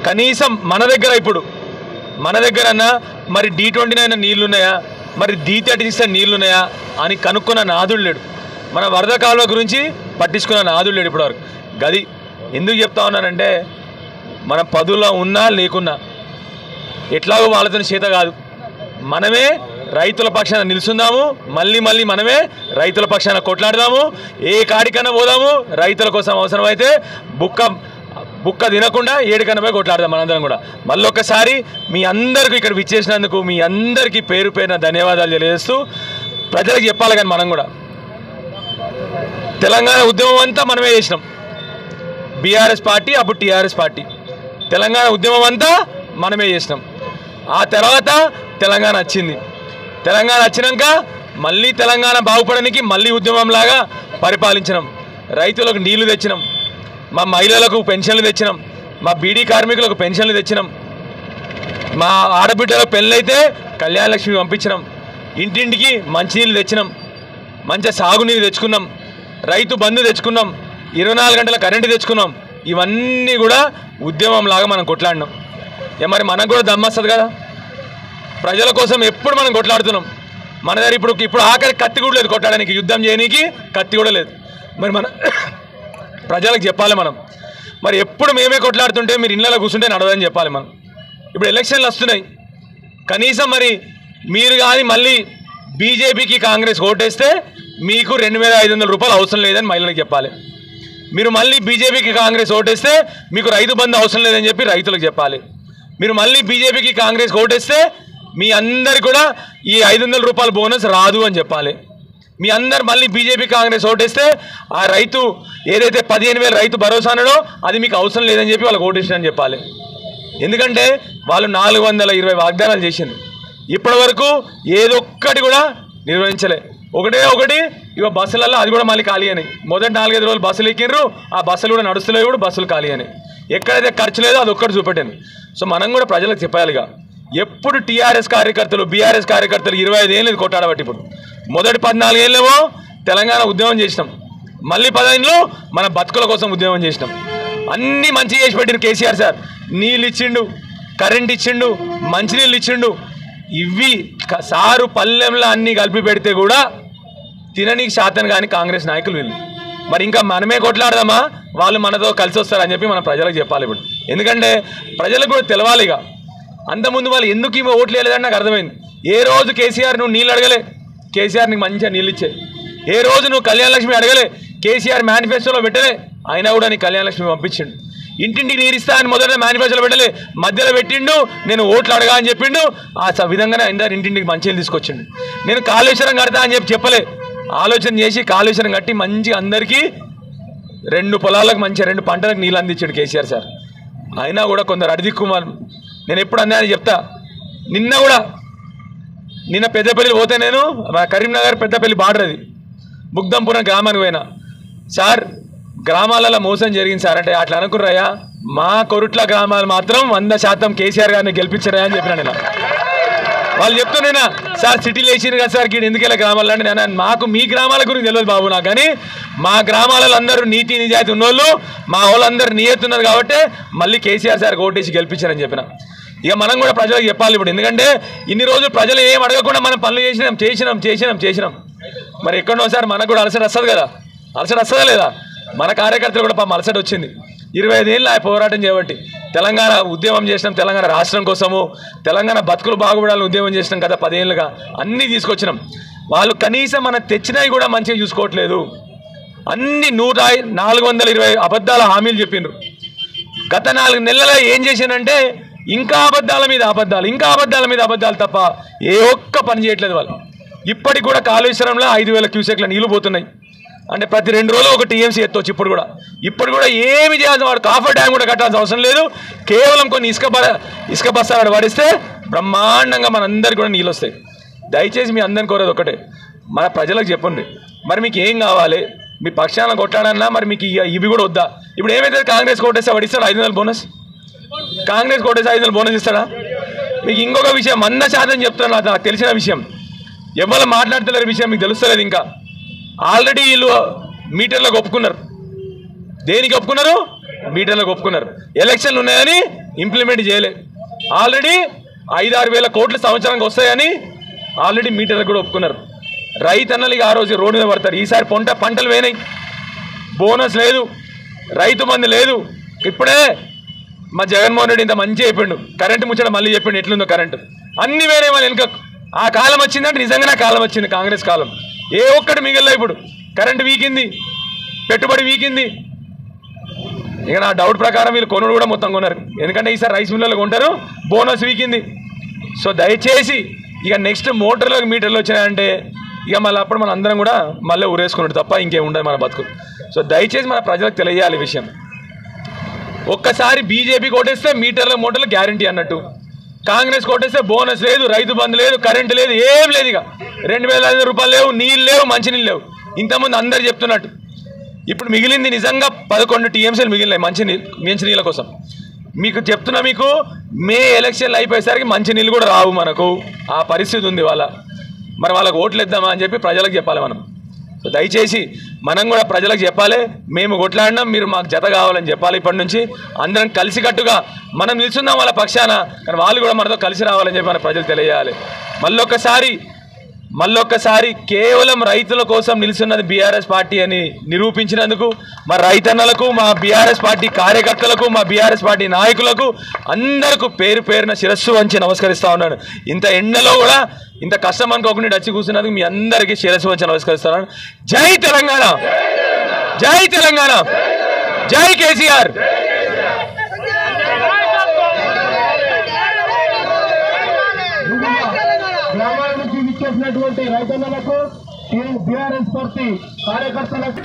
కనీసం మన దగ్గరన్నా మరి D29 నీళ్లున్నాయా, మరి D36 నీళ్లున్నాయా అని కనుక్కున్న నాదుడు లేడు. మన వరద కాలువ గురించి పట్టించుకున్న నాదుడు లేడు ఇప్పటివరకు. గది ఎందుకు చెప్తా ఉన్నానంటే, మన పదులో ఉన్నా లేకున్నా ఎట్లాగో వాళ్ళతో చేత కాదు. మనమే రైతుల పక్షాన నిలుచుందాము, మళ్ళీ మనమే రైతుల పక్షాన కొట్లాడదాము, ఏ కాడికన్నా పోదాము, రైతుల కోసం అవసరమైతే బుక్క తినకుండా ఏడికన్నా పోయి కొట్లాడదాం మనందరం కూడా. మళ్ళీ ఒక్కసారి మీ అందరికీ ఇక్కడ విచ్చేసినందుకు మీ అందరికీ పేరు పేరున ధన్యవాదాలు తెలియజేస్తూ, ప్రజలకు చెప్పాలి కానీ మనం కూడా తెలంగాణ ఉద్యమం అంతా మనమే చేసినాం. బీఆర్ఎస్ పార్టీ అప్పుడు టీఆర్ఎస్ పార్టీ, తెలంగాణ ఉద్యమం అంతా మనమే చేసినాం. ఆ తర్వాత తెలంగాణ వచ్చింది. తెలంగాణ వచ్చినాక మళ్ళీ తెలంగాణ బాగుపడడానికి మళ్ళీ ఉద్యమంలాగా పరిపాలించినాం. రైతులకు నీళ్లు తెచ్చినాం, మా మహిళలకు పెన్షన్లు తెచ్చినాం, మా బీడీ కార్మికులకు పెన్షన్లు తెచ్చినాం, మా ఆడబిడ్డలకు పెళ్ళైతే కళ్యాణలక్ష్మి పంపించినాం, ఇంటింటికి మంచినీళ్ళు తెచ్చినాం, మంచి సాగునీరు తెచ్చుకున్నాం, రైతు బంధు తెచ్చుకున్నాం, 24 గంటల కరెంటు తెచ్చుకున్నాం. ఇవన్నీ కూడా ఉద్యమంలాగా మనం కొట్లాడినాం. మరి మనకు కూడా దమ్మొస్తుంది కదా, ప్రజల కోసం ఎప్పుడు మనం కొట్లాడుతున్నాం. మన దగ్గర ఇప్పుడు ఆఖరి కత్తి కూడా లేదు కొట్లాడడానికి, యుద్ధం చేయడానికి కత్తి కూడా లేదు. మరి మన ప్రజలకు చెప్పాలి మనం. మరి ఎప్పుడు మేమే కొట్లాడుతుంటే మీరు ఇళ్ళలో కూర్చుంటే నడవదని చెప్పాలి మనం. ఇప్పుడు ఎలక్షన్లు వస్తున్నాయి, కనీసం మరి మీరు కానీ మళ్ళీ బీజేపీకి కాంగ్రెస్ ఓటేస్తే మీకు 2500 రూపాయలు అవసరం లేదని మహిళలకు చెప్పాలి. మీరు మళ్ళీ బీజేపీకి కాంగ్రెస్ ఓటేస్తే మీకు రైతు బంధు అవసరం లేదని చెప్పి రైతులకు చెప్పాలి. మీరు మళ్ళీ బీజేపీకి కాంగ్రెస్ ఓటేస్తే మీ అందరు కూడా ఈ 500 రూపాయల బోనస్ రాదు అని చెప్పాలి. మీ అందరు మళ్ళీ బీజేపీ కాంగ్రెస్ ఓటేస్తే ఆ రైతు ఏదైతే 15,000 రైతు భరోసా అన్నాడో అది మీకు అవసరం లేదని చెప్పి వాళ్ళకి ఓటేసినని చెప్పాలి. ఎందుకంటే వాళ్ళు 420 వాగ్దానాలు చేసిండ్రు, ఇప్పటి వరకు ఏదొక్కటి కూడా నిర్వహించలే. ఒకటి ఇక బస్సులలో అది కూడా మళ్ళీ ఖాళీ అని. మొదటి 4-5 రోజులు బస్సులు ఎక్కిండ్రు, ఆ బస్సులు కూడా నడుస్తలేవు, కూడా బస్సులు ఖాళీ అని. ఎక్కడైతే ఖర్చు లేదో అది ఒక్కటి చూపెట్టాను. సో మనం కూడా ప్రజలకు చెప్పాలిగా. ఎప్పుడు టీఆర్ఎస్ కార్యకర్తలు బీఆర్ఎస్ కార్యకర్తలు 25 ఏళ్ళు కొట్టాడబట్టి, ఇప్పుడు మొదటి 14 ఏళ్ళేమో తెలంగాణ ఉద్యమం చేసినాం, మళ్ళీ 10 ఏళ్ళు మన బతుకుల కోసం ఉద్యమం చేసినాం. అన్నీ మంచి చేసి పెట్టిన కేసీఆర్ సార్. నీళ్ళు ఇచ్చిండు, కరెంట్ ఇచ్చిండు, మంచినీళ్ళు ఇచ్చిండు. ఇవి సారు పల్లెంలో అన్నీ కలిపి పెడితే కూడా తిననీకి శాతం కానీ కాంగ్రెస్ నాయకులు వీళ్ళు. మరి ఇంకా మనమే కొట్లాడదామా, వాళ్ళు మనతో కలిసి వస్తారని చెప్పి మనం ప్రజలకు చెప్పాలి ఇప్పుడు. ఎందుకంటే ప్రజలకు కూడా తెలవాలిగా. అంతకుముందు వాళ్ళు ఎందుకు ఈమె ఓట్లు వేయలేదని నాకు అర్థమైంది. ఏ రోజు కేసీఆర్ నువ్వు నీళ్ళు అడగలే, కేసీఆర్ నీకు మంచిగా నీళ్ళు ఇచ్చే. ఏ రోజు నువ్వు కళ్యాణలక్ష్మి అడగలే, కేసీఆర్ మేనిఫెస్టోలో పెట్టలే, అయినా కూడా నీ కళ్యాణలక్ష్మి పంపించిండు. ఇంటింటికి నీరు ఇస్తా అని మొదట మేనిఫెస్టోలో పెట్టలే, మధ్యలో పెట్టిండు, నేను ఓట్లు అడగా అని చెప్పిండు. ఆ విధంగానే అందరు ఇంటింటికి మంచిగా తీసుకొచ్చిండు. నేను కాళేశ్వరం కడతా అని చెప్పలే, ఆలోచన చేసి కాళేశ్వరం కట్టి మంచిగా అందరికీ 2 పొలాలకు మంచిగా 2 పంటలకు నీళ్ళు అందించాడు కేసీఆర్ సార్. అయినా కూడా కొందరు అడిదిక్కుమారు. నేను ఎప్పుడు అన్నాయని చెప్తా. నిన్న పెద్దపల్లి పోతే, నేను కరీంనగర్ పెద్దపల్లి బార్డర్, అది ముగ్ధంపురం గ్రామానికి పోయినా. సార్ గ్రామాలలో మోసం జరిగింది సార్ అంటే, అట్లా అనుకున్నాయా, మా కొరుట్ల గ్రామాలు మాత్రం 100% కేసీఆర్ గారిని గెలిపించారా అని చెప్పినా. నేను వాళ్ళు చెప్తున్నా, సార్ సిటీలు వేసిరు కదా సార్, గీడు ఎందుకు ఇలా గ్రామాల్లో అంటే, నేను మాకు మీ గ్రామాల గురించి తెలియదు బాబు నాకు, కానీ మా గ్రామాలలో అందరూ నీతి నిజాయితీ ఉన్నోళ్ళు, మా వాళ్ళందరూ నియతున్నారు కాబట్టి మళ్ళీ కేసీఆర్ సార్ ఓటేసి గెలిపించారని చెప్పిన. ఇక మనం కూడా ప్రజలకు చెప్పాలి ఇప్పుడు. ఎందుకంటే ఇన్ని రోజులు ప్రజలు ఏం అడగకుండా మనం పనులు చేసినాం. మరి ఎక్కడో సార్ మనకు కూడా అలసట వస్తుంది కదా, అలసట వస్తుందా లేదా? మన కార్యకర్తలు కూడా పాపం అలసట వచ్చింది. 25 ఏళ్ళు ఆ పోరాటం చేయబట్టి తెలంగాణ ఉద్యమం చేసినాం, తెలంగాణ రాష్ట్రం కోసము, తెలంగాణ బతుకులు బాగుపడాలని ఉద్యమం చేసినాం కదా 10 ఏళ్ళుగా. అన్నీ తీసుకొచ్చినాం. వాళ్ళు కనీసం మనం తెచ్చినవి కూడా మంచిగా చూసుకోవట్లేదు. అన్ని 420 అబద్ధాల హామీలు చెప్పిండ్రు. గత 4 నెలల్లో ఏం చేశానంటే ఇంకా అబద్ధాల మీద అబద్ధాలు తప్ప ఏ ఒక్క పని చేయట్లేదు వాళ్ళు. ఇప్పటికి కూడా కాళేశ్వరంలో 5,000 క్యూసెక్ల నీళ్లు పోతున్నాయి. అంటే ప్రతి 2 రోజులు ఒక టీఎంసీ ఎత్తవచ్చు. ఇప్పుడు కూడా ఏమి చేయాల్సిన వాడు కాఫర్ డ్యామ్ కూడా కట్టాల్సిన అవసరం లేదు. కేవలం కొన్ని ఇసుక బస్తాలు పడిస్తే బ్రహ్మాండంగా మనందరికీ కూడా నీళ్ళు వస్తాయి. దయచేసి మీ అందరిని కోరేది ఒకటే, మన ప్రజలకు చెప్పండి. మరి మీకు ఏం కావాలి? మీ పక్షాలను కొట్టాడన్నా మరి మీకు ఇవి కూడా వద్దా? ఇప్పుడు ఏమైతే కాంగ్రెస్ కోటేస్తే వాడు ఇస్తాడు 500 బోనస్, కాంగ్రెస్ కోటేస్తే 500 బోనస్ ఇస్తాడా? మీకు ఇంకొక విషయం 100% చెప్తాను, నాకు తెలిసిన విషయం, ఎవరు మాట్లాడతలేరు విషయం మీకు తెలుస్తలేదు. ఇంకా ఆల్రెడీ వీళ్ళు మీటర్లకు ఒప్పుకున్నారు. దేనికి ఒప్పుకున్నారు? మీటర్లకు ఒప్పుకున్నారు. ఎలక్షన్లు ఉన్నాయని ఇంప్లిమెంట్ చేయలే. ఆల్రెడీ 5-6 వేల కోట్ల సంవత్సరానికి వస్తాయని ఆల్రెడీ మీటర్లకు కూడా ఒప్పుకున్నారు. రైతన్నలు ఆ రోజు రోడ్డు మీద పడతారు. ఈసారి పంటలు వేనాయి, బోనస్ లేదు, రైతు మంది లేదు. ఇప్పుడే మా జగన్మోహన్ రెడ్డి ఇంత మంచి చెప్పిండు, కరెంటు ముచ్చట మళ్ళీ చెప్పిండు ఎట్లుందో కరెంటు. అన్ని వేరే వాళ్ళు వెనుక ఆ కాలం వచ్చిందంటే నిజంగానే కాలం వచ్చింది, కాంగ్రెస్ కాలం. ఏ ఒక్కటి మిగిలిన ఇప్పుడు కరెంటు వీకింది, పెట్టుబడి వీకింది. ఇక నా డౌట్ ప్రకారం వీళ్ళు కొనుడు కూడా మొత్తం కొన్నారు, ఎందుకంటే ఈసారి రైస్ మిల్లర్లు కొంటారు, బోనస్ వీకింది. సో దయచేసి ఇక నెక్స్ట్ మోటార్లకు మీటర్లు వచ్చినాయంటే ఇక మళ్ళీ అప్పుడు మన అందరం కూడా మళ్ళీ ఊరేసుకున్నాడు తప్ప ఇంకేం ఉండదు మన బతుకు. సో దయచేసి మన ప్రజలకు తెలియాలి విషయం. ఒక్కసారి బీజేపీ కొట్టేస్తే మోటార్లు గ్యారంటీ అన్నట్టు, కాంగ్రెస్ కొట్టేస్తే బోనస్ లేదు, రైతు బంధు లేదు, కరెంటు లేదు, ఏం లేదు. ఇక 2,500 రూపాయలు లేవు, నీళ్ళు లేవు, మంచినీళ్ళు లేవు. ఇంతకుముందు అందరు చెప్తున్నట్టు ఇప్పుడు మిగిలింది నిజంగా 11 టీఎంసీలు మిగిలినాయి మంచినీళ్ళ కోసం. మీకు చెప్తున్నా, మీకు మే ఎలక్షన్లు అయిపోయేసరికి మంచినీళ్ళు కూడా రావు మనకు, ఆ పరిస్థితి ఉంది వాళ్ళ. మరి వాళ్ళకి ఓట్లు ఇద్దామా అని చెప్పి ప్రజలకు చెప్పాలి మనం. సో దయచేసి మనం కూడా ప్రజలకు చెప్పాలి, మేము కొట్లాడినాం, మీరు మాకు జత కావాలని చెప్పాలి. ఇప్పటి నుంచి అందరం కలిసికట్టుగా మనం నిల్చుందాం వాళ్ళ పక్షాన, కానీ వాళ్ళు కూడా మనతో కలిసి రావాలని చెప్పి మన ప్రజలు తెలియజేయాలి. మళ్ళొక్కసారి కేవలం రైతుల కోసం నిలుచున్నది బీఆర్ఎస్ పార్టీ అని నిరూపించినందుకు మా రైతన్నలకు, మా బీఆర్ఎస్ పార్టీ కార్యకర్తలకు, మా బీఆర్ఎస్ పార్టీ నాయకులకు అందరికీ పేరున శిరస్సు వంచి నమస్కరిస్తూ ఉన్నాను. ఇంత ఎండలో కూడా ఇంత కష్టం అనుకోకుండా వచ్చి కూర్చున్నందుకు మీ అందరికీ శిరస్సు వంచి నమస్కరిస్తున్నాను. జై తెలంగాణ, జై తెలంగాణ, జై కేసీఆర్. గ్రామాల నుంచి విచ్చేసినటువంటి రైతన్నలకు, బీఆర్ఎస్ పార్టీ కార్యకర్తలకు